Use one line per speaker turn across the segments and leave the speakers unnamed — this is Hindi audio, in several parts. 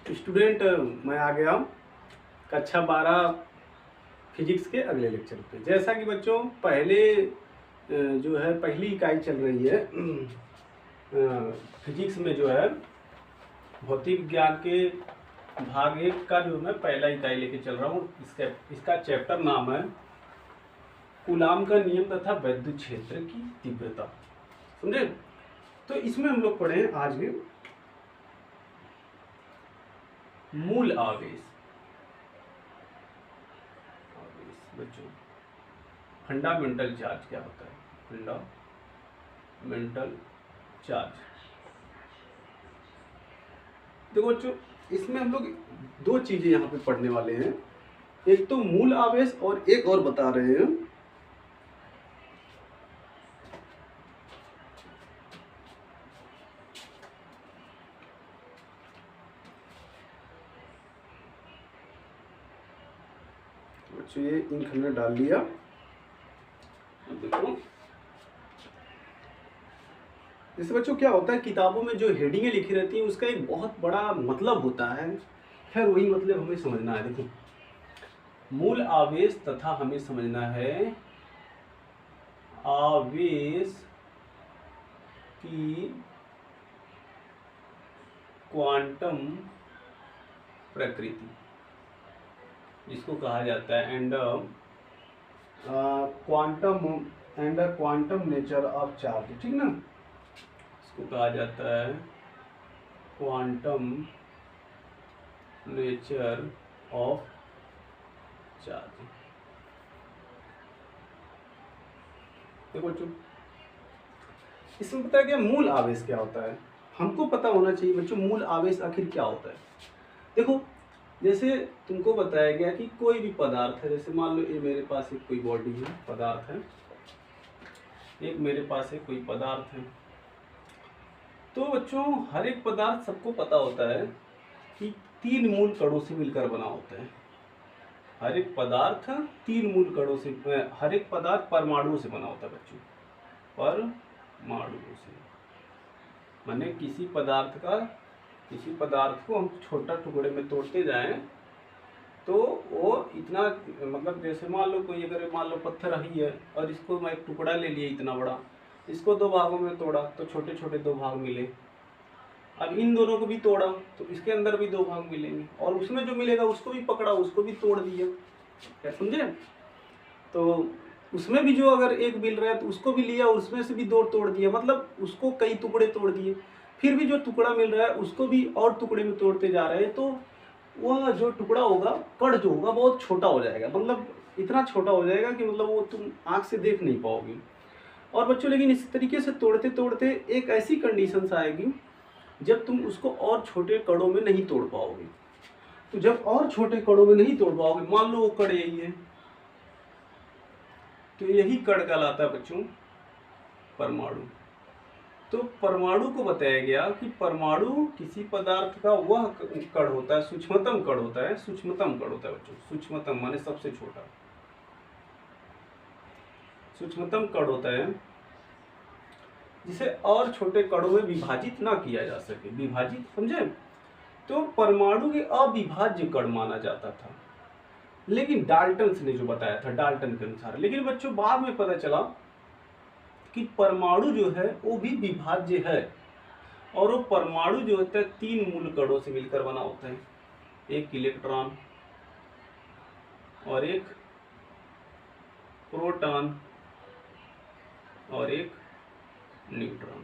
स्टूडेंट, मैं आ गया कक्षा 12 फिजिक्स के अगले लेक्चर पे। जैसा कि बच्चों पहले जो है पहली इकाई चल रही है फिजिक्स में, जो है भौतिक विज्ञान के भाग 1 का जो मैं पहला इकाई लेके चल रहा हूँ। इसका चैप्टर नाम है कूलाम का नियम तथा वैद्युत क्षेत्र की तीव्रता। समझे? तो इसमें हम लोग पढ़े आज मूल आवेश। बच्चों फंडामेंटल चार्ज क्या होता है? Fundamental charge. देखो बच्चों, इसमें हम लोग दो चीजें यहाँ पे पढ़ने वाले हैं। एक तो मूल आवेश और एक और बता रहे हैं बच्चों, ये इंक हमने डाल लिया। देखो जैसे बच्चों क्या होता है, किताबों में जो हेडिंगें लिखी रहती हैं उसका एक बहुत बड़ा मतलब होता है। खैर वही मतलब हमें समझना है। देखो, मूल आवेश तथा हमें समझना है आवेश की क्वांटम प्रकृति, जिसको कहा जाता है क्वांटम नेचर ऑफ चार्ज। ठीक ना? इसको कहा जाता है क्वांटम नेचर ऑफ चार्ज। देखो बच्चों, इसमें पता है क्या मूल आवेश क्या होता है? हमको पता होना चाहिए बच्चों मूल आवेश आखिर क्या होता है। देखो, जैसे तुमको बताया गया कि कोई भी पदार्थ है, जैसे मान लो ये मेरे पास एक कोई बॉडी है, पदार्थ है, एक मेरे पास एक कोई पदार्थ है। तो बच्चों हर एक पदार्थ सबको पता होता है कि 3 मूल कणों से मिलकर बना होता है। हर एक पदार्थ 3 मूल कणों से, हर एक पदार्थ परमाणुओं से बना होता है बच्चों, परमाणुओं से। माने किसी पदार्थ को हम छोटा टुकड़े में तोड़ते जाएं तो वो इतना, मतलब जैसे मान लो कोई, अगर मान लो पत्थर ही है और इसको मैं एक टुकड़ा ले लिया इतना बड़ा, इसको 2 भागों में तोड़ा तो छोटे छोटे 2 भाग मिले। अब इन दोनों को भी तोड़ा तो इसके अंदर भी 2 भाग मिलेंगे, और उसमें जो मिलेगा उसको भी पकड़ा, उसको भी तोड़ दिया। क्या समझे? तो उसमें भी जो अगर एक मिल रहा है तो उसको भी लिया, उसमें से भी 2 तोड़ दिया, मतलब उसको कई टुकड़े तोड़ दिए। फिर भी जो टुकड़ा मिल रहा है उसको भी और टुकड़े में तोड़ते जा रहे हैं, तो वह जो टुकड़ा होगा, कण जो होगा, बहुत छोटा हो जाएगा। मतलब इतना छोटा हो जाएगा कि मतलब वो तुम आंख से देख नहीं पाओगे। और बच्चों लेकिन इस तरीके से तोड़ते तोड़ते एक ऐसी कंडीशन आएगी जब तुम उसको और छोटे कणों में नहीं तोड़ पाओगे। तो जब और छोटे कणों में नहीं तोड़ पाओगे, मान लो वो कण यही है, तो यही कण कहलाता है बच्चों परमाणु। तो परमाणु को बताया गया कि परमाणु किसी पदार्थ का वह कण होता है, सूक्ष्मतम कण होता है। सूक्ष्मतम कण होता है बच्चों, सूक्ष्मतम माने सबसे छोटा, सूक्ष्मतम कण होता है जिसे और छोटे कणों में विभाजित ना किया जा सके। विभाजित, समझे? तो परमाणु के अविभाज्य कण माना जाता था, लेकिन डाल्टन ने जो बताया था, डाल्टन के अनुसार। लेकिन बच्चों बाद में पता चला कि परमाणु जो है वो भी विभाज्य है, और वो परमाणु जो होता है 3 मूल कणों से मिलकर बना होता है। एक इलेक्ट्रॉन और एक प्रोटॉन और एक न्यूट्रॉन।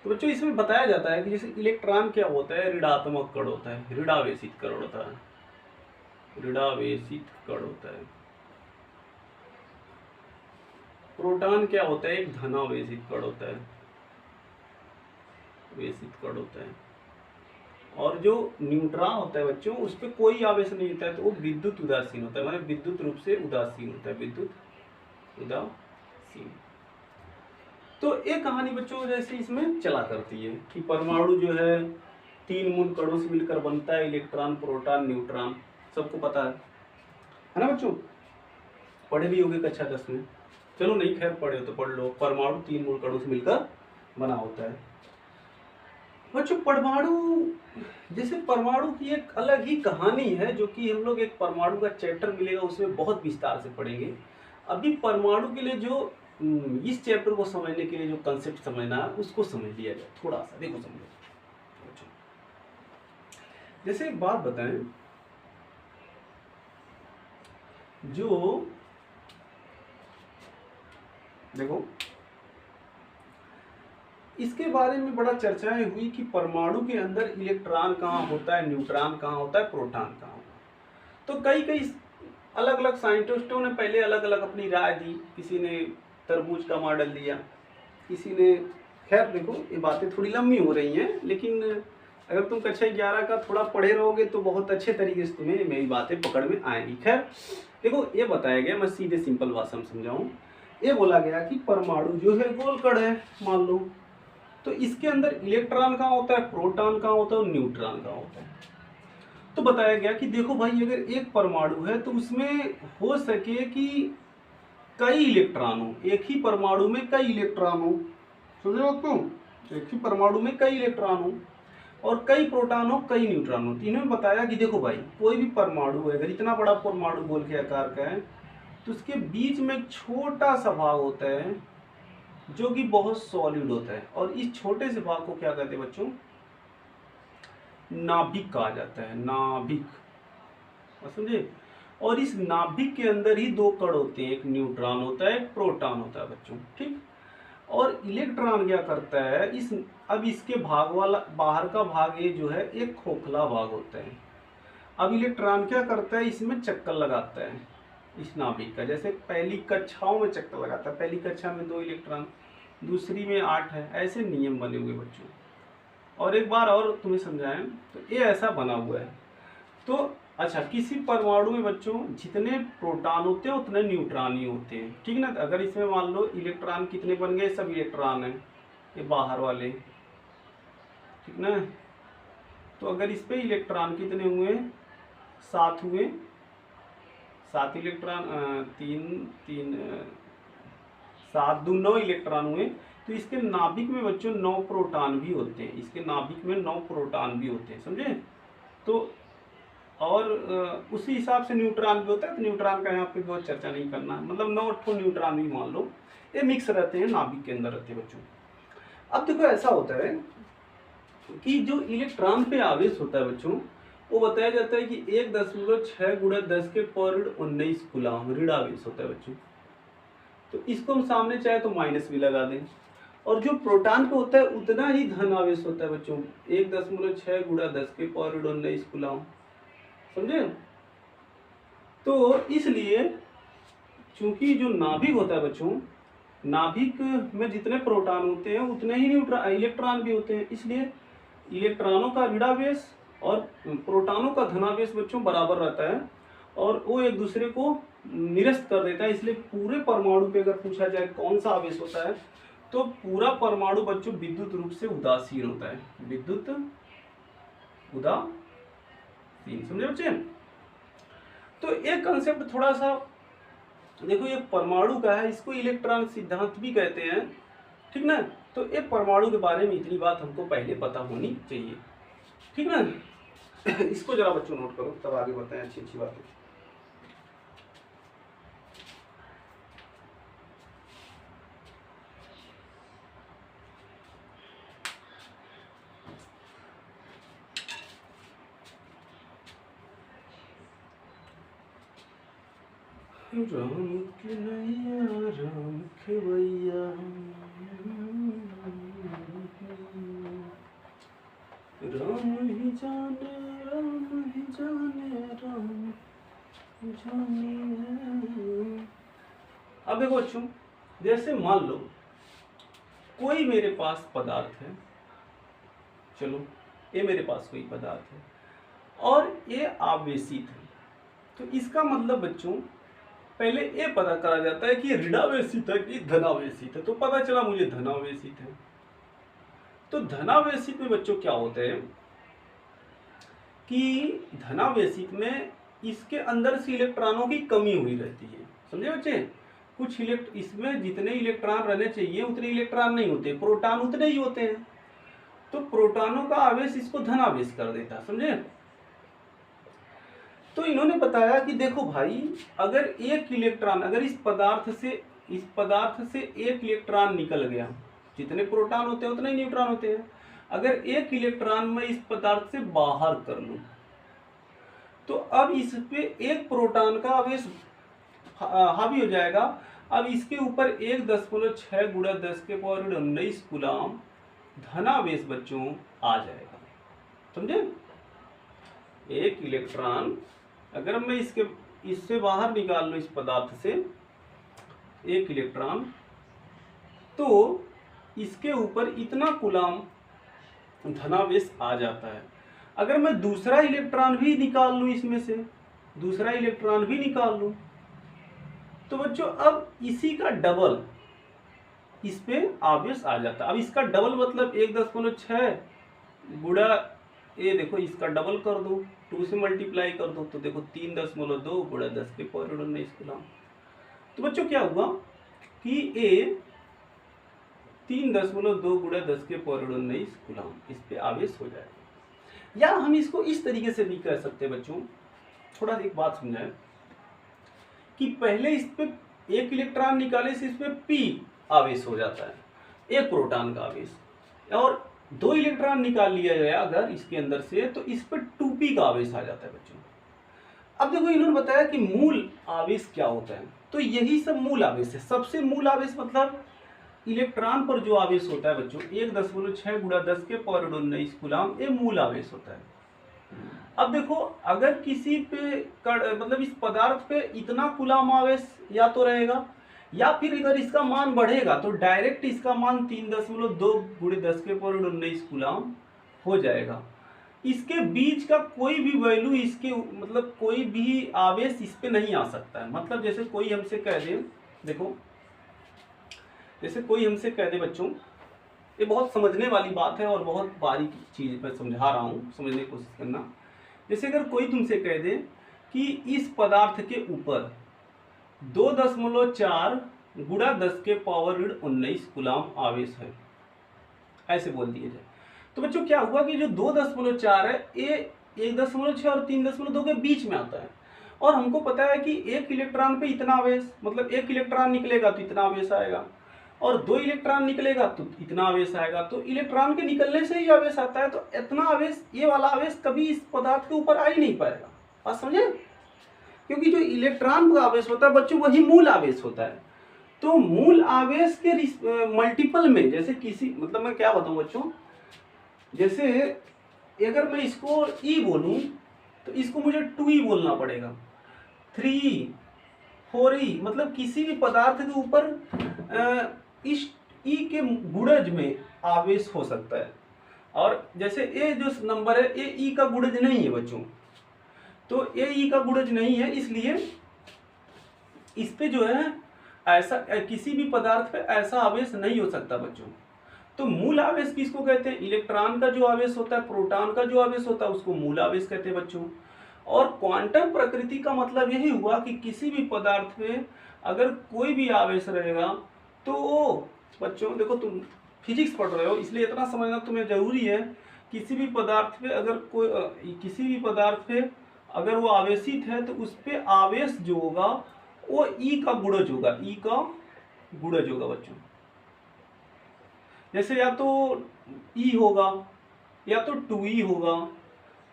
तो बच्चों इसमें बताया जाता है कि जैसे इलेक्ट्रॉन क्या होता है, ऋणात्मक कण होता है, ऋणावेशित कण होता है, ऋणावेशित कण होता है। प्रोटॉन क्या होता है, एक धनावेशित कण होता है, वेशित कण होता है। और जो न्यूट्रॉन होता है बच्चों, उस पर कोई आवेश नहीं होता है, तो वो विद्युत उदासीन होता है, माने विद्युत रूप से उदासीन होता है, विद्युत उदासीन। तो एक कहानी बच्चों जैसे इसमें चला करती है कि परमाणु जो है 3 मूल कणों से मिलकर बनता है, इलेक्ट्रॉन, प्रोटॉन, न्यूट्रॉन, सबको पता है ना बच्चों? पढ़े भी होंगे कक्षा 10 में। चलो नहीं, खैर पढ़े हो तो पढ़ लो। परमाणु 3 मूल कणों से मिलकर बना होता है। बच्चों परमाणु जैसे परमाणु की एक अलग ही कहानी है, जो कि हम लोग एक परमाणु का चैप्टर मिलेगा उसमें बहुत विस्तार से पढ़ेंगे। अभी परमाणु के लिए जो इस चैप्टर को समझने के लिए जो कंसेप्ट समझना है उसको समझ लिया जाए थोड़ा सा। देखो समझो, जैसे एक बात बताएं, जो देखो इसके बारे में बड़ा चर्चाएं हुई कि परमाणु के अंदर इलेक्ट्रॉन कहाँ होता है, न्यूट्रॉन कहाँ होता है, प्रोटॉन कहाँ होता है। तो कई अलग अलग साइंटिस्टों ने पहले अलग अलग अपनी राय दी। किसी ने तरबूज का मॉडल दिया, किसी ने, खैर देखो ये बातें थोड़ी लंबी हो रही हैं, लेकिन अगर तुम कक्षा 11 का थोड़ा पढ़े रहोगे तो बहुत अच्छे तरीके से तुम्हें मेरी बातें पकड़ में आएंगी। खैर देखो ये बताया गया, मैं सीधे सिंपल भाषा में समझाऊं, ये बोला गया कि परमाणु जो है गोल कण है मान लो, तो इसके अंदर इलेक्ट्रॉन कहाँ होता है, प्रोटॉन कहाँ होता है और न्यूट्रॉन कहाँ होता है। तो बताया गया कि देखो भाई, अगर एक परमाणु है तो उसमें हो सके कि कई इलेक्ट्रॉन हो, एक ही परमाणु में कई इलेक्ट्रॉन हो, समझ लो तुम, एक ही परमाणु में कई इलेक्ट्रॉन हो और कई प्रोटॉन हो, कई न्यूट्रॉन हो। इन्होंने बताया कि देखो भाई, कोई भी परमाणु है, अगर इतना बड़ा परमाणु गोल के आकार का है तो उसके बीच में एक छोटा सा भाग होता है जो कि बहुत सॉलिड होता है, और इस छोटे से भाग को क्या कहते हैं बच्चों, नाभिक कहा जाता है, नाभिक, समझे। और इस नाभिक के अंदर ही दो कण होते हैं, एक न्यूट्रॉन होता है, एक प्रोटॉन होता है बच्चों, ठीक। और इलेक्ट्रॉन क्या करता है, अब इसके भाग वाला बाहर का भाग ये जो है एक खोखला भाग होता है। अब इलेक्ट्रॉन क्या करता है, इसमें चक्कर लगाता है इस नाभिक का, जैसे पहली कक्षाओं में चक्कर लगाता है, पहली कक्षा में 2 इलेक्ट्रॉन, दूसरी में 8 है, ऐसे नियम बने हुए बच्चों। और एक बार और तुम्हें समझाएं तो ये ऐसा बना हुआ है। तो अच्छा, किसी परमाणु में बच्चों जितने प्रोटॉन होते हैं उतने न्यूट्रॉन ही होते हैं, ठीक ना। अगर इसमें मान लो इलेक्ट्रॉन कितने बन गए, सब इलेक्ट्रॉन है ये बाहर वाले, ठीक ना। तो अगर इस पे इलेक्ट्रॉन कितने हुए, 7 हुए, 7 इलेक्ट्रॉन, 7 दूनी 9 इलेक्ट्रॉन हुए। तो इसके नाभिक में बच्चों 9 प्रोटॉन भी होते हैं, इसके नाभिक में 9 प्रोटॉन भी होते हैं, समझे। तो और उसी हिसाब से न्यूट्रॉन भी होता है, तो न्यूट्रॉन का यहाँ पे बहुत चर्चा नहीं करना है, मतलब 9 न्यूट्रॉन भी मान लो ये मिक्स रहते हैं, नाभिक के अंदर रहते हैं बच्चों। अब देखो ऐसा होता है कि जो इलेक्ट्रॉन पे आवेश होता है बच्चों, वो बताया जाता है कि 1.6 × 10 के पावर 19 कूलम ऋण आवेश होता है बच्चों। तो इसको हम सामने चाहे तो माइनस भी लगा दें। और जो प्रोटॉन पे होता है उतना ही धन आवेश होता है बच्चों, 1.6 × 10 के पावर 19 कूलम, समझे। तो इसलिए चूंकि जो नाभिक होता है बच्चों, नाभिक में जितने प्रोटॉन होते हैं उतने ही इलेक्ट्रॉन भी होते हैं, इसलिए इलेक्ट्रॉनों का ऋणावेश और प्रोटॉनों का धनावेश बच्चों बराबर रहता है, और वो एक दूसरे को निरस्त कर देता है। इसलिए पूरे परमाणु पे अगर पूछा जाए कौन सा आवेश होता है, तो पूरा परमाणु बच्चों विद्युत रूप से उदासीन होता है, विद्युत उदासीन, समझे बच्चे। तो एक कंसेप्ट थोड़ा सा देखो, ये परमाणु का है, इसको इलेक्ट्रॉन सिद्धांत भी कहते हैं, ठीक ना। तो ये परमाणु के बारे में इतनी बात हमको पहले पता होनी चाहिए, ठीक ना। इसको जरा बच्चों नोट करो, तब आगे बताएं अच्छी अच्छी बातें। राम के नैया राम खेवैया, राम ही जाने राम ही जाने राम जाने है। अब देखो बच्चों, जैसे मान लो कोई मेरे पास पदार्थ है, चलो ये मेरे पास कोई पदार्थ है और ये आवेशित है, तो इसका मतलब बच्चों पहले ये पता करा जाता है कि ऋणावेशित है कि धनावेशित है। तो पता चला मुझे धनावेशित है। तो धनावेशित में बच्चों क्या होता है कि धनावेशित में इसके अंदर से इलेक्ट्रॉनों की कमी हुई रहती है, समझे बच्चे। कुछ इसमें जितने इलेक्ट्रॉन रहने चाहिए उतने इलेक्ट्रॉन नहीं होते, प्रोटॉन उतने ही होते हैं। तो प्रोटॉनों का आवेश इसको धनावेश कर देता, समझे। तो इन्होंने बताया कि देखो भाई, अगर एक इलेक्ट्रॉन, अगर इस पदार्थ से एक इलेक्ट्रॉन निकल गया, जितने प्रोटॉन होते हैं उतने ही न्यूट्रॉन होते हैं, अगर एक इलेक्ट्रॉन मैं इस पदार्थ से बाहर कर लूं, तो अब इस पे एक प्रोटॉन का आवेश हावी हो जाएगा। अब इसके ऊपर 1.6 गुणा 10⁻19 कूलम धनावेश बच्चों आ जाएगा, समझे। एक इलेक्ट्रॉन अगर मैं इससे बाहर निकाल लूं, इस पदार्थ से एक इलेक्ट्रॉन, तो इसके ऊपर इतना कूलम धनावेश आ जाता है। अगर मैं दूसरा इलेक्ट्रॉन भी निकाल लूं, इसमें से दूसरा इलेक्ट्रॉन भी निकाल लूं, तो बच्चों अब इसी का डबल इस पे आवेश आ जाता है। अब इसका डबल मतलब 1.6 गुणा, ये देखो इसका डबल कर दो, 2 से मल्टीप्लाई कर दो, तो देखो 3.2 गुणा 10⁻19 कूलम। तो बच्चों क्या हुआ कि ये 3.2 गुणा 10⁻19 कूलम इस पे आवेश हो जाएगा। या हम इसको इस तरीके से भी कह सकते हैं बच्चों, थोड़ा एक बात समझाएं कि पहले इस पे एक इलेक्ट्रॉन निकाले से इस पे P आवेश हो जाता है, एक प्रोटॉन का आवेश, और 2 इलेक्ट्रॉन निकाल लिया गया अगर इसके अंदर से, तो इस पे 2P का आवेश आ जाता है बच्चों। अब देखो इन्होंने बताया कि मूल आवेश क्या होता है, तो यही सब मूल आवेश है। सबसे मूल आवेश मतलब इलेक्ट्रॉन पर जो आवेश होता है बच्चों 1.6 गुणा 10⁻19 कूलम, ये मूल आवेश होता है। अब देखो अगर किसी पे मतलब इस पदार्थ पे इतना कूलम आवेश या तो रहेगा, या फिर अगर इसका मान बढ़ेगा तो डायरेक्ट इसका मान 3.2 गुणे 10⁻19 कूलम हो जाएगा। इसके बीच का कोई भी वैल्यू, इसके मतलब कोई भी आवेश इस पे नहीं आ सकता है। मतलब जैसे कोई हमसे कह दे, देखो जैसे कोई हमसे कह दे बच्चों, ये बहुत समझने वाली बात है और बहुत बारीक चीज मैं समझा रहा हूँ, समझने की कोशिश करना। जैसे अगर कोई तुमसे कह दे कि इस पदार्थ के ऊपर 2.4 गुणा 10⁻19 कूलम आवेश है, ऐसे बोल दिया जाए, तो बच्चों क्या हुआ कि जो 2.4 है ये 1.6 और 3.2 के बीच में आता है। और हमको पता है कि एक इलेक्ट्रॉन पे इतना आवेश, मतलब एक इलेक्ट्रॉन निकलेगा तो इतना आवेश आएगा, और 2 इलेक्ट्रॉन निकलेगा तो इतना आवेश आएगा। तो इलेक्ट्रॉन के निकलने से ही आवेश आता है, तो इतना आवेश, ये वाला आवेश कभी इस पदार्थ के ऊपर आ ही नहीं पाएगा। बात समझे, क्योंकि जो इलेक्ट्रॉन का आवेश होता है बच्चों वही मूल आवेश होता है। तो मूल आवेश के मल्टीपल में, जैसे किसी, मतलब मैं क्या बताऊं बच्चों, जैसे अगर मैं इसको E बोलूं तो इसको मुझे 2E बोलना पड़ेगा, 3E, 4E, मतलब किसी भी पदार्थ के ऊपर इस E के गुणज में आवेश हो सकता है। और जैसे ये जो नंबर है ये E का गुणज नहीं है बच्चों, तो ये E का गुणज नहीं है, इसलिए इस पे जो है ऐसा किसी भी पदार्थ पे ऐसा आवेश नहीं हो सकता बच्चों। तो मूल आवेश किसको कहते हैं? इलेक्ट्रॉन का जो आवेश होता है, प्रोटॉन का जो आवेश होता है उसको मूल आवेश कहते हैं बच्चों। और क्वांटम प्रकृति का मतलब यही हुआ कि किसी भी पदार्थ में अगर कोई भी आवेश रहेगा तो वो, बच्चों देखो तुम फिजिक्स पढ़ रहे हो इसलिए इतना समझना तुम्हें जरूरी है, किसी भी पदार्थ पे अगर किसी भी पदार्थ पे अगर वो आवेशित है तो उस पे आवेश जो होगा वो E का गुणज होगा, E का गुणज होगा बच्चों। जैसे या तो E होगा, या तो 2E होगा,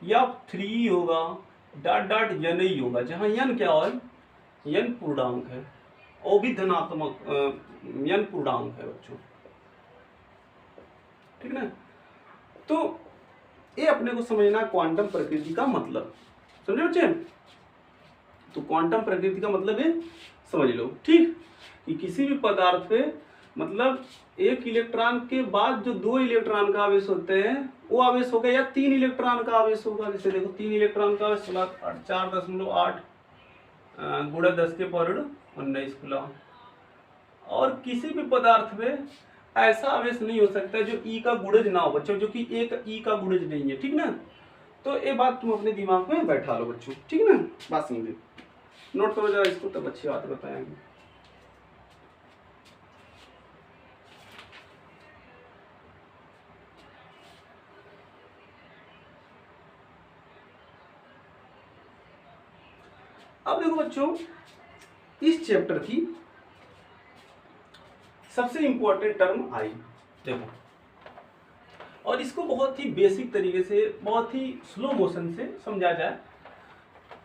या 3E होगा, डॉट डॉट N होगा, जहाँ N क्या है, N पूर्णांक है, वो भी धनात्मक N पूर्णांक है बच्चों, ठीक ना। तो ये अपने को समझना क्वांटम प्रकृति का मतलब, समझे बच्चे। तो क्वांटम प्रकृति का मतलब है समझ लो, ठीक, कि किसी भी पदार्थ पे मतलब एक इलेक्ट्रॉन के बाद जो 2 इलेक्ट्रॉन का आवेश होते हैं वो आवेश होगा, या 3 इलेक्ट्रॉन का आवेश होगा। जैसे देखो 3 इलेक्ट्रॉन का आवेश 4.8 गुणा 10⁻19 कूलम। और किसी भी पदार्थ में ऐसा आवेश नहीं हो सकता जो E का गुणज ना हो बच्चों, जो कि एक E का गुणज नहीं है, ठीक ना। तो ये बात तुम अपने दिमाग में बैठा लो बच्चों, ठीक ना। बात समझे, नोट करो जरा इसको, तब अच्छी बात बताएंगे। अब देखो बच्चों, इस चैप्टर की सबसे इंपॉर्टेंट टर्म आई, देखो, और इसको बहुत ही बेसिक तरीके से, बहुत ही स्लो मोशन से समझा जाए,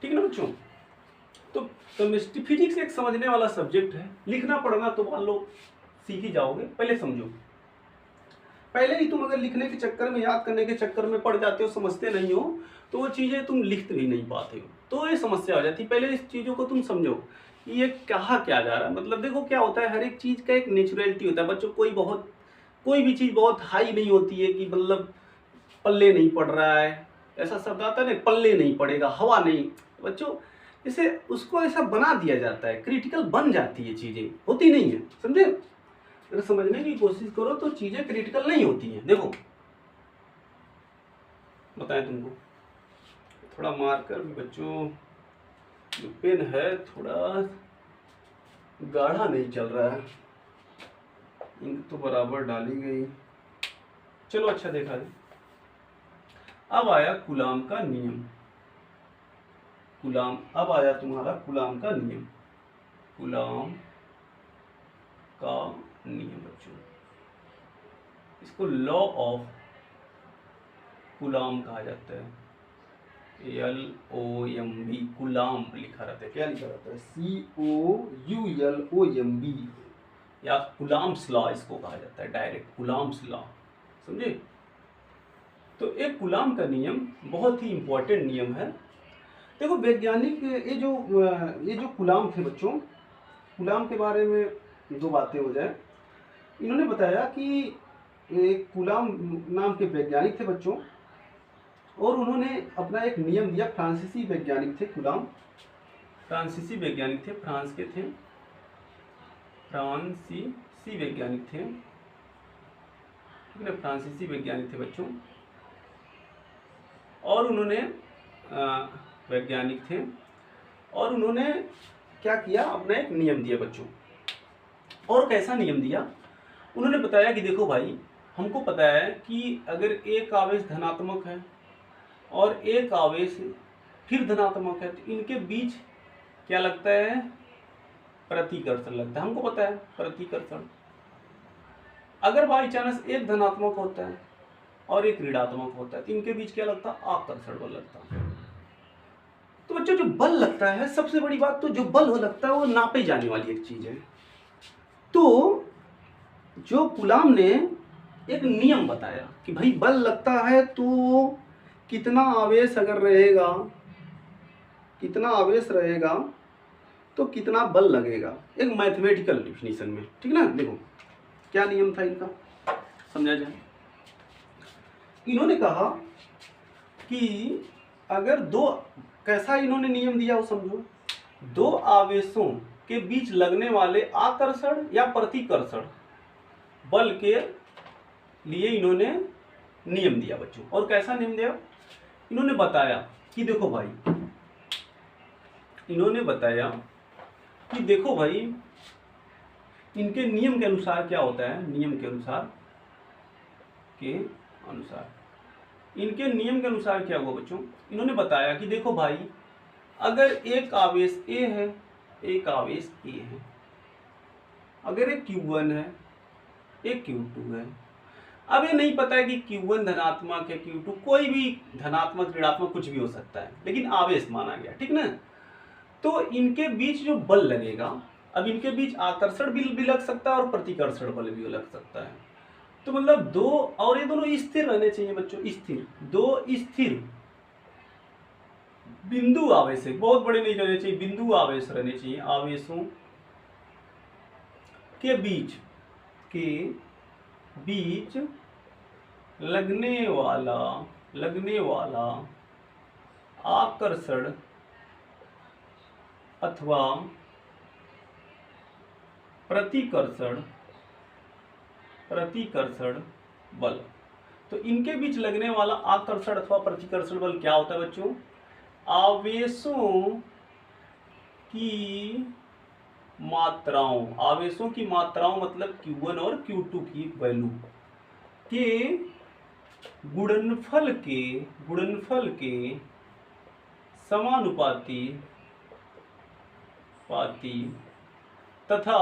ठीक है ना बच्चों। तो केमिस्ट्री फिजिक्स एक समझने वाला सब्जेक्ट है, लिखना पढ़ना तो मान लो सीख ही जाओगे, पहले समझो। पहले ही तुम अगर लिखने के चक्कर में, याद करने के चक्कर में पड़ जाते हो, समझते नहीं हो, तो वो चीज़ें तुम लिख भी नहीं पाते हो, तो ये समस्या हो जाती है। पहले इस चीज़ों को तुम समझो कि ये कहा क्या जा रहा है। मतलब देखो क्या होता है, हर एक चीज़ का एक नेचुरलिटी होता है बच्चों। कोई भी चीज़ बहुत हाई नहीं होती है कि मतलब पल्ले नहीं पड़ रहा है, ऐसा शब्द आता है ना, पल्ले नहीं पड़ेगा, हवा नहीं बच्चों, इसे उसको ऐसा बना दिया जाता है, क्रिटिकल बन जाती है, चीज़ें होती नहीं है, समझे। अगर समझने की कोशिश करो तो चीज़ें क्रिटिकल नहीं होती हैं। देखो बताएं तुमको, थोड़ा मार्कर भी बच्चों, जो पेन है थोड़ा गाढ़ा नहीं चल रहा है, इंक तो बराबर डाली गई, चलो अच्छा देखा जाए। अब आया कूलाम का नियम, अब आया तुम्हारा कूलाम का नियम, कूलाम का नियम बच्चों, इसको लॉ ऑफ कूलाम कहा जाता है। LOMB, कूलाम लिखा रहता है, क्या लिखा रहता है, COULOMB, या कूलाम्स लॉ इसको कहा जाता है, डायरेक्ट कूलाम्स लॉ, समझे। तो एक कूलाम का नियम बहुत ही इंपॉर्टेंट नियम है। देखो वैज्ञानिक, ये जो कूलाम थे बच्चों, कूलाम के बारे में दो बातें हो जाए। इन्होंने बताया कि एक कूलाम नाम के वैज्ञानिक थे बच्चों, और उन्होंने अपना एक नियम दिया। फ्रांसीसी वैज्ञानिक थे कूलाम, फ्रांसीसी वैज्ञानिक थे, फ्रांस के थे, फ्रांसीसी वैज्ञानिक थे, ठीक है, फ्रांसीसी वैज्ञानिक थे बच्चों। और उन्होंने वैज्ञानिक थे, और उन्होंने क्या किया, अपना एक नियम दिया बच्चों। और कैसा नियम दिया, उन्होंने बताया कि देखो भाई, हमको पता है कि अगर एक आवेश धनात्मक है और एक आवेश फिर धनात्मक है, तो इनके बीच क्या लगता है, प्रतिकर्षण लगता है, हमको पता है प्रतिकर्षण। अगर बाई चांस एक धनात्मक होता है और एक ऋणात्मक होता है, तो इनके बीच क्या लगता है, आकर्षण बल लगता है। तो बच्चों जो बल लगता है, सबसे बड़ी बात तो जो बल हो लगता है वो नापे जाने वाली एक चीज है। तो जो कूलाम ने एक नियम बताया कि भाई बल लगता है तो कितना आवेश अगर रहेगा, कितना आवेश रहेगा तो कितना बल लगेगा, एक मैथमेटिकल डिफिनीशन में, ठीक ना। देखो क्या नियम था इनका, समझा जाए। इन्होंने कहा कि अगर दो, कैसा इन्होंने नियम दिया वो समझो, दो आवेशों के बीच लगने वाले आकर्षण या प्रतिकर्षण बल के लिए इन्होंने नियम दिया बच्चों। और कैसा नियम दिया, इन्होंने बताया कि देखो भाई, इन्होंने बताया कि देखो भाई, इनके नियम के अनुसार क्या होता है, नियम के अनुसार इनके नियम के अनुसार क्या हुआ बच्चों, इन्होंने बताया कि देखो भाई, अगर एक आवेश A है, एक आवेश A है, अगर एक Q1 है, एक Q2 है। अब ये नहीं पता है कि Q1 धनात्मक है, Q2 कोई भी धनात्मक ऋणात्मक कुछ भी हो सकता है, लेकिन आवेश माना गया, ठीक ना। तो इनके बीच जो बल लगेगा, अब इनके बीच आकर्षण बल भी लग सकता है और प्रतिकर्षण बल भी लग सकता है। तो मतलब दो, और ये दोनों स्थिर रहने चाहिए बच्चों, स्थिर, दो स्थिर बिंदु आवेश है, बहुत बड़े नहीं रहने चाहिए, बिंदु आवेश रहने चाहिए। आवेशों के बीच लगने वाला आकर्षण अथवा प्रतिकर्षण बल। तो इनके बीच लगने वाला आकर्षण अथवा प्रतिकर्षण बल क्या होता है बच्चों, आवेशों की मात्राओं मतलब Q1 और Q2 की वैल्यू के गुणनफल के समानुपाती तथा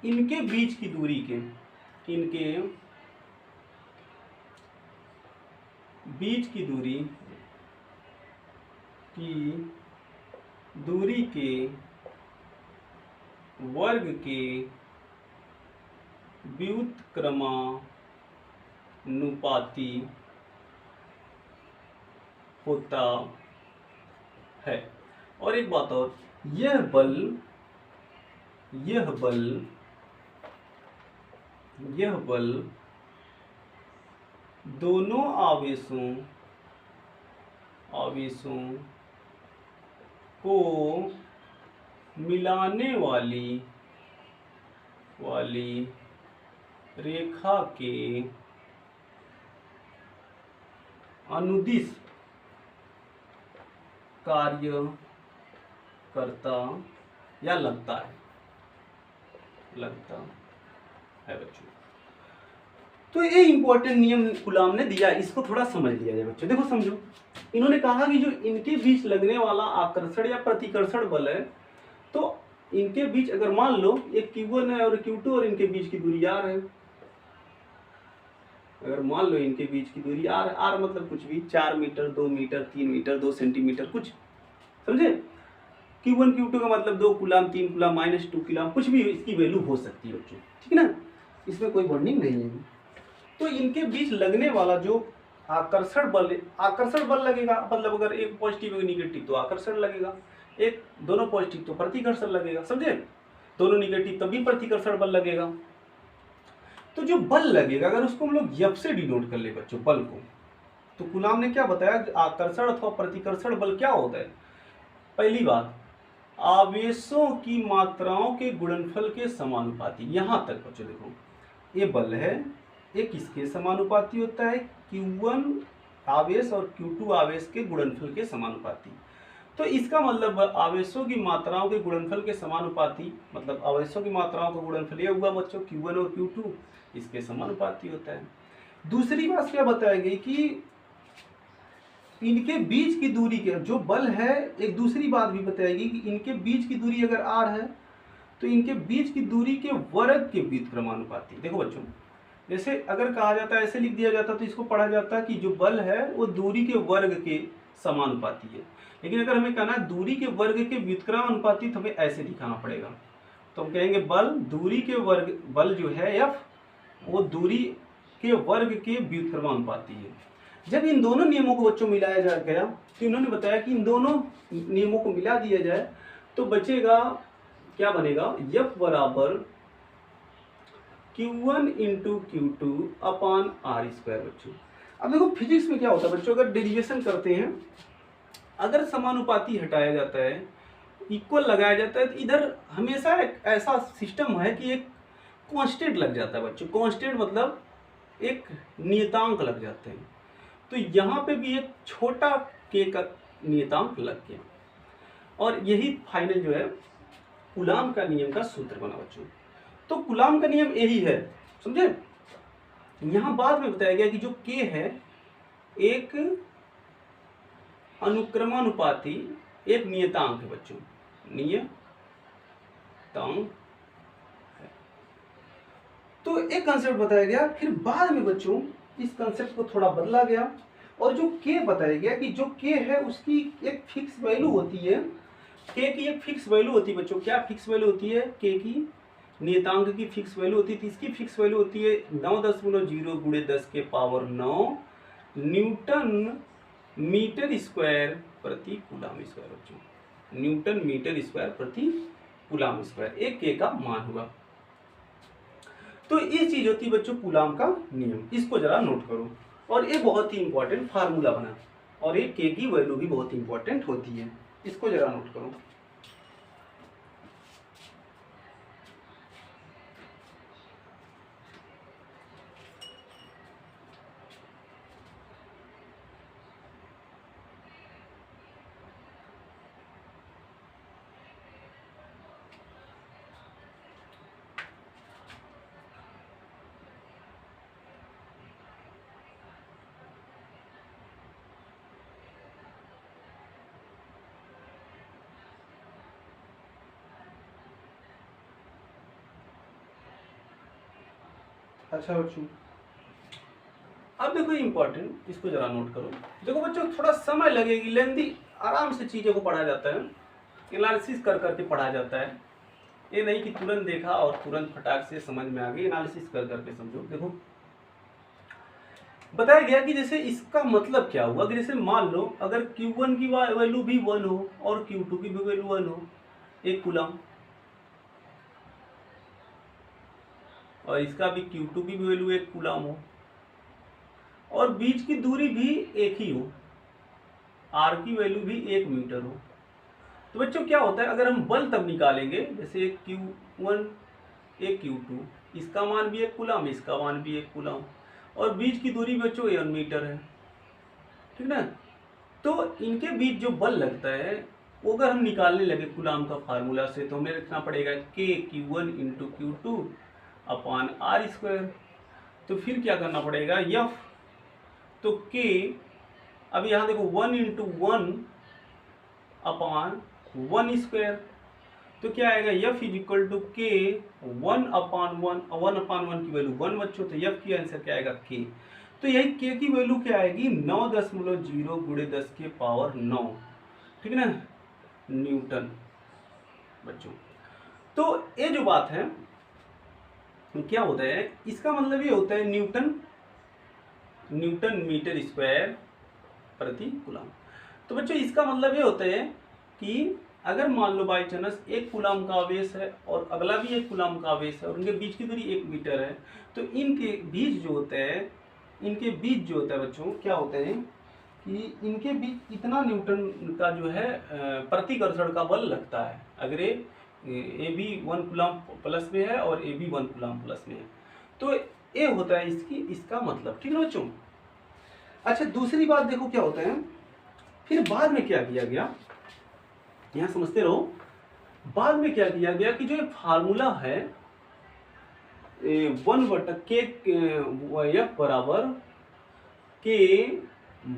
इनके बीच की दूरी के दूरी के वर्ग के व्युत्क्रमानुपाती होता है। और एक बात और, यह बल दोनों आवेशों को मिलाने वाली रेखा के अनुदिश कार्य करता या लगता है बच्चों। तो ये इंपॉर्टेंट नियम कूलाम ने दिया, इसको थोड़ा समझ लिया जाए बच्चों। देखो समझो, इन्होंने कहा कि जो इनके बीच लगने वाला आकर्षण या प्रतिकर्षण बल है, तो इनके बीच अगर मान लो एक Q1 है और Q2 और इनके बीच की दूरी R है। अगर मान लो इनके बीच की दूरी R मतलब कुछ भी 4 मीटर, 2 मीटर, 3 मीटर, 2 सेंटीमीटर, कुछ समझे। Q1 Q2 का मतलब 2 कूलाम, 3 कूलाम, -2 कूलाम, कुछ भी इसकी वैल्यू हो सकती है बच्चों, ठीक है ना, इसमें कोई बॉन्डिंग नहीं है। तो इनके बीच लगने वाला जो आकर्षण बल लगेगा, मतलब अगर एक पॉजिटिव एक निगेटिव तो आकर्षण लगेगा, एक दोनों पॉजिटिव तो प्रतिकर्षण लगेगा, समझे, दोनों निगेटिव तभी प्रतिकर्षण बल लगेगा। तो जो बल लगेगा अगर उसको हम लोग F से डिनोट कर ले बच्चों बल को, तो कूलाम ने क्या बताया, आकर्षण अथवा प्रतिकर्षण बल क्या होता है। पहली बात, आवेशों की मात्राओं के गुणनफल के समानुपाती। यहां तक बच्चों देखो, ये बल है, ये किसके समानुपाती होता है, Q1 आवेश और Q2 आवेश के गुणनफल के समानुपाती। तो इसका मतलब आवेशों की मात्राओं के गुणनफल के समानुपाती, मतलब आवेशों की मात्राओं का गुणनफल ये हुआ बच्चों Q1 और Q2, इसके समानुपाती होता है। दूसरी बात क्या बताई गई कि इनके बीच की दूरी के जो बल है, एक दूसरी बात भी बताएगी कि इनके बीच की दूरी अगर R है तो इनके बीच की दूरी के वर्ग के व्युत्क्रमानुपाती। देखो बच्चों, जैसे अगर कहा जाता है, ऐसे लिख दिया जाता तो इसको पढ़ा जाता कि जो बल है वो दूरी के वर्ग के समानुपाती है, लेकिन अगर हमें कहना है दूरी के वर्ग के व्युत्क्रमानुपाती तो हमें ऐसे दिखाना पड़ेगा। तो हम कहेंगे दूरी के वर्ग, बल जो है F, वो दूरी के वर्ग के व्युत्क्रमानुपाती है। जब इन दोनों नियमों को बच्चों मिलाया जा गया तो इन्होंने बताया कि इन दोनों नियमों को मिला दिया जाए तो बचेगा, क्या बनेगा, F बराबर Q1 into Q2 upon R² बच्चों। अब देखो फिजिक्स में क्या होता है बच्चों, अगर डेरिवेशन करते हैं, अगर समानुपाती हटाया जाता है, इक्वल लगाया जाता है, तो इधर हमेशा एक ऐसा सिस्टम है कि एक कांस्टेंट लग जाता है बच्चों। कांस्टेंट मतलब एक नियतांक लग जाते हैं। तो यहाँ पे भी एक छोटा k का नियतांक लग गया, और यही फाइनल जो है कूलाम का नियम का सूत्र बना बच्चों। तो कूलाम का नियम यही है, समझे। यहाँ बाद में बताया गया कि जो k है एक अनुक्रमानुपाती, एक नियतांक है बच्चों, नियतांक है। तो एक कंसेप्ट बताया गया, फिर बाद में बच्चों इस कंसेप्ट को थोड़ा बदला गया, और जो k बताया गया कि जो k है उसकी एक फिक्स वैल्यू होती है, k की एक फिक्स वैल्यू होती है बच्चों। क्या फिक्स वैल्यू होती है, k की नियतांक की फिक्स वैल्यू होती है। इसकी फिक्स वैल्यू होती है 9.0 गुणे 10 के पावर 9 न्यूटन मीटर स्क्वायर प्रति कूलाम स्क्वायर बच्चों, न्यूटन मीटर स्क्वायर प्रति कूलाम स्क्वायर, एक k का मान हुआ। तो ये चीज होती है बच्चों कूलाम का नियम, इसको जरा नोट करो। और ये बहुत ही इंपॉर्टेंट फार्मूला बना, और ये k की वैल्यू भी बहुत इंपॉर्टेंट होती है, इसको जरा नोट करो। अच्छा बच्चों, अब देखो इम्पोर्टेंट, इसको जरा नोट करो। देखो बच्चों, थोड़ा समय लगेगी, लेंदी, आराम से चीज़ों को पढ़ा जाता है, एनालिसिस कर करके पढ़ा जाता है। ये नहीं कि तुरंत देखा और तुरंत फटाक से समझ में आ गई, एनालिसिस कर करके समझो। देखो बताया गया कि जैसे इसका मतलब क्या हुआ कि जैसे मान लो अगर Q1 की वैल्यू भी 1 हो और Q2 की भी वैल्यू 1 हो, 1 कूलम, और इसका भी Q2 की भी वैल्यू 1 कूलम हो, और बीच की दूरी भी एक ही हो, R की वैल्यू भी 1 मीटर हो, तो बच्चों क्या होता है, अगर हम बल तब निकालेंगे, जैसे एक Q1 एक Q2, इसका मान भी 1 कूलम, इसका मान भी 1 कूलम, और बीच की दूरी बच्चों 1 मीटर है, ठीक ना। तो इनके बीच जो बल लगता है वो अगर हम निकालने लगे कूलम का फार्मूला से, तो हमें लिखना पड़ेगा KQ1 into Q2 upon R²। तो फिर क्या करना पड़ेगा, F, तो K, अब यहाँ देखो 1 इंटू 1 अपॉन 1², तो क्या आएगा, F is equal to K 1 upon 1 की वैल्यू 1 बच्चों, तो F की आंसर क्या आएगा, K। तो यही K की वैल्यू क्या आएगी, 9.0 गुणे 10 के पावर 9, ठीक है ना, न्यूटन बच्चों। तो ये जो बात है क्या होता है, इसका मतलब ये होता है न्यूटन मीटर स्क्वायर प्रति कूलम। तो बच्चों इसका मतलब ये होता है कि अगर मान लो बाई चांस 1 कूलम का आवेश है और अगला भी 1 कूलम का आवेश है और उनके बीच की दूरी 1 मीटर है, तो इनके बीच जो होता है बच्चों, क्या होता है कि इनके बीच इतना न्यूटन का जो है प्रतिकर्षण का बल लगता है, अगर ए बी 1 कूलम प्लस में है और ए बी 1 कूलम प्लस में है, तो ये होता है इसका मतलब, ठीक है बच्चों। अच्छा, दूसरी बात देखो क्या होता है, फिर बाद में क्या किया गया, यहाँ समझते रहो, बाद में क्या किया गया कि जो ये फार्मूला है 1/K F बराबर K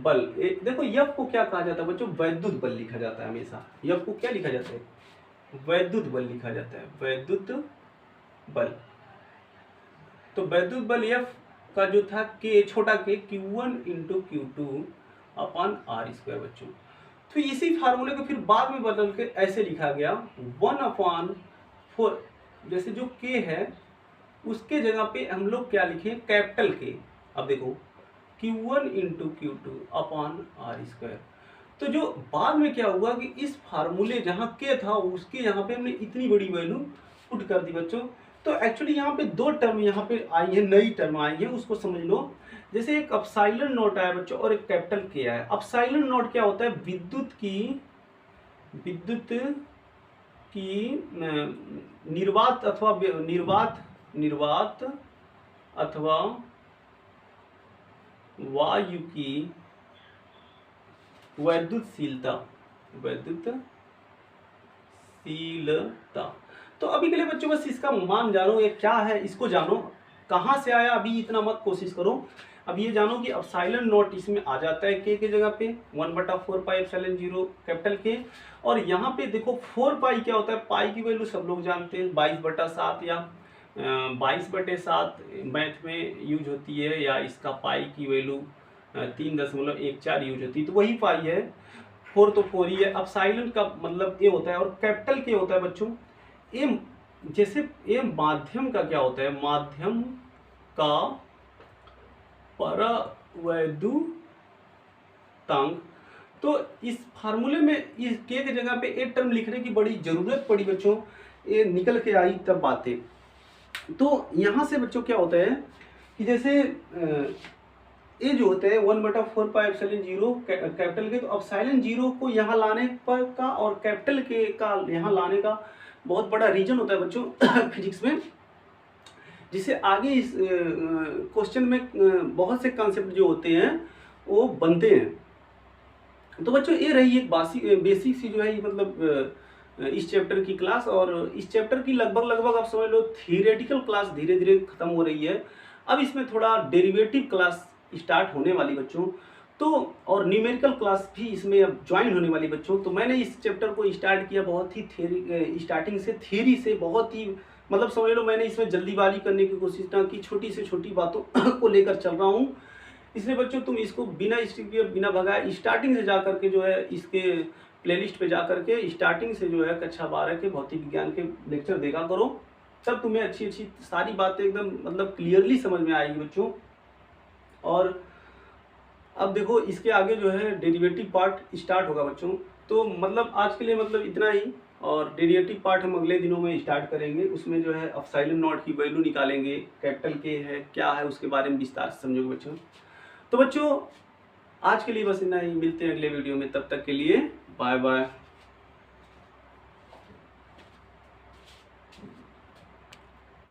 बल, देखो F को क्या कहा जाता है बच्चों, वैद्युत बल लिखा जाता है हमेशा। F को क्या लिखा जाता है, वैद्युत बल लिखा जाता है, वैद्युत बल। तो वैद्युत बल F का जो था K, छोटा K, Q1 into Q2 upon R² बच्चों। तो इसी फार्मूले को फिर बाद में बदल के ऐसे लिखा गया 1/4, जैसे जो K है उसके जगह पे हम लोग क्या लिखे, कैपिटल K। अब देखो Q1 into Q2 upon R²। तो जो बाद में क्या हुआ कि इस फार्मूले जहाँ K था उसके यहाँ पे हमने इतनी बड़ी वैल्यू पुट कर दी बच्चों। तो एक्चुअली यहाँ पे 2 टर्म यहाँ पे आई है, नई टर्म आई है, उसको समझ लो। जैसे एक अपसाइलन नॉट आया बच्चों और एक कैपिटल K आया। अपसाइलन नॉट क्या होता है, विद्युत की निर्वात अथवा वायु की वैद्युतशीलता। तो अभी के लिए बच्चों बस इसका मान जानो, ये क्या है इसको जानो, कहाँ से आया अभी इतना मत कोशिश करो। अब ये जानो कि अपसाइलन नॉट इसमें आ जाता है K के जगह पे 1/4 पाई एप्सिलॉन 0 कैपिटल K। और यहाँ पे देखो 4 पाई क्या होता है, पाई की वैल्यू सब लोग जानते हैं 22/7 या 22/7 मैथ में यूज होती है, या इसका पाई की वैल्यू 3.14 यूज होती है, तो वही पाई है। 4 तो 4 ही है। अपसाइलन का मतलब ये होता है, और कैपिटल K होता है बच्चों ये, जैसे ये माध्यम का क्या होता है, माध्यम का परावैद्युतांक। तो इस फार्मूले में इस K की जगह पे एक टर्म लिखने की बड़ी जरूरत पड़ी बच्चों, ये निकल के आई तब बातें। तो यहाँ से बच्चों क्या होता है कि जैसे ये जो होते हैं 1/4 पाई एप्सिलॉन 0 कैपिटल K, तो एप्सिलॉन 0 को यहाँ लाने पर का और कैपिटल K का यहाँ लाने का बहुत बड़ा रीजन होता है बच्चों फिजिक्स में, जिससे आगे इस क्वेश्चन में बहुत से कॉन्सेप्ट जो होते हैं वो बनते हैं। तो बच्चों ये रही एक बेसिक सी जो है मतलब इस चैप्टर की क्लास, और इस चैप्टर की लगभग आप समझ लो थियोरेटिकल क्लास धीरे धीरे खत्म हो रही है। अब इसमें थोड़ा डेरिवेटिव क्लास स्टार्ट होने वाली बच्चों, तो और न्यूमेरिकल क्लास भी इसमें अब ज्वाइन होने वाली बच्चों। तो मैंने इस चैप्टर को स्टार्ट किया बहुत ही स्टार्टिंग से, थियरी से बहुत ही मतलब समझ लो मैंने इसमें जल्दीबाजी करने की कोशिश ना की, छोटी से छोटी बातों को लेकर चल रहा हूँ। इसलिए बच्चों तुम इसको बिना स्किप किए बिना भगाए स्टार्टिंग से जा करके जो है इसके प्लेलिस्ट पे जा करके स्टार्टिंग से जो है कक्षा 12 के भौतिक विज्ञान के लेक्चर देखा करो, तब तुम्हें अच्छी अच्छी सारी बातें एकदम मतलब क्लियरली समझ में आएगी बच्चों। और अब देखो इसके आगे जो है डेरिवेटिव पार्ट स्टार्ट होगा बच्चों। तो मतलब आज के लिए मतलब इतना ही, और डेरिवेटिव पार्ट हम अगले दिनों में स्टार्ट करेंगे। उसमें जो है एप्सिलॉन नॉट की वैल्यू निकालेंगे, कैपिटल के है क्या है उसके बारे में विस्तार से समझोगे बच्चों। तो बच्चों आज के लिए बस इतना ही, मिलते हैं अगले वीडियो में, तब तक के लिए बाय बाय।